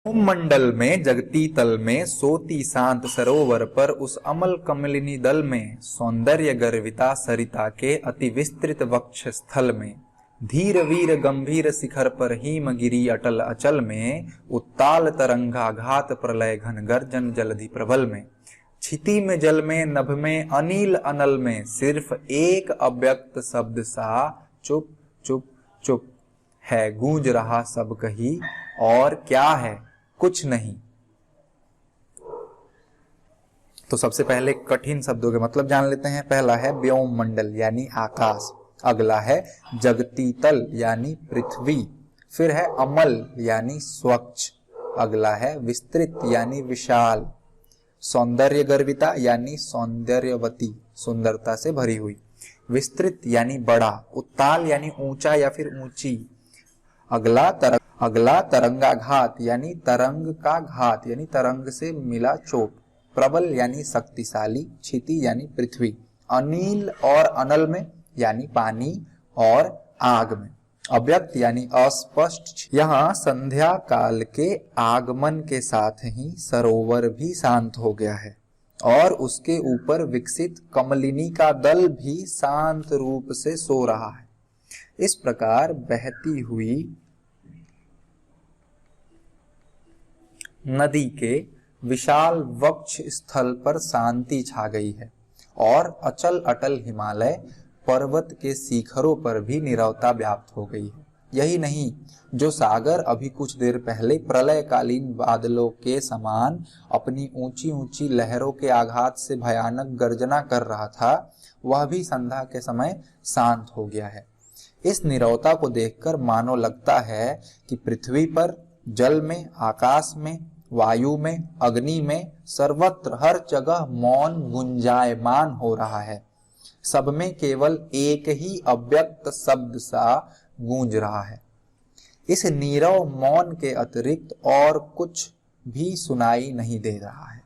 मंडल में जगती तल में सोती शांत सरोवर पर उस अमल कमलिनी दल में सौंदर्य गर्विता सरिता के अति विस्तृत वक्ष स्थल में धीर वीर गंभीर शिखर पर हिमगिरी अटल अचल में उत्ताल तरंगाघात प्रलय घन गर्जन जलधि प्रबल में क्षिति में जल में नभ में अनिल अनल में सिर्फ एक अव्यक्त शब्द सा चुप चुप चुप है गूंज रहा सब कहीं और क्या है कुछ नहीं। तो सबसे पहले कठिन शब्दों के मतलब जान लेते हैं। पहला है व्योम मंडल यानी आकाश, अगला है जगती तल यानी पृथ्वी, फिर है अमल यानी स्वच्छ, अगला है विस्तृत यानी विशाल, सौंदर्य गर्विता यानी सौंदर्यवती सुंदरता से भरी हुई, विस्तृत यानी बड़ा, उत्ताल यानी ऊंचा या फिर ऊंची, अगला तरंगाघात यानी तरंग का घात यानी तरंग से मिला चोट, प्रबल यानी शक्तिशाली, क्षिति यानी पृथ्वी, अनिल और अनल में यानी पानी और आग में, अव्यक्त यानी अस्पष्ट। यहाँ संध्या काल के आगमन के साथ ही सरोवर भी शांत हो गया है और उसके ऊपर विकसित कमलिनी का दल भी शांत रूप से सो रहा है। इस प्रकार बहती हुई नदी के विशाल वक्ष स्थल पर शांति छा गई है और अचल अटल हिमालय पर्वत के शिखरों पर भी नीरवता व्याप्त हो गई है। यही नहीं, जो सागर अभी कुछ देर पहले प्रलयकालीन बादलों के समान अपनी ऊंची ऊंची लहरों के आघात से भयानक गर्जना कर रहा था, वह भी संध्या के समय शांत हो गया है। इस नीरवता को देखकर मानो लगता है कि पृथ्वी पर, जल में, आकाश में, वायु में, अग्नि में, सर्वत्र हर जगह मौन गुंजायमान हो रहा है। सब में केवल एक ही अव्यक्त शब्द सा गूंज रहा है। इस नीरव मौन के अतिरिक्त और कुछ भी सुनाई नहीं दे रहा है।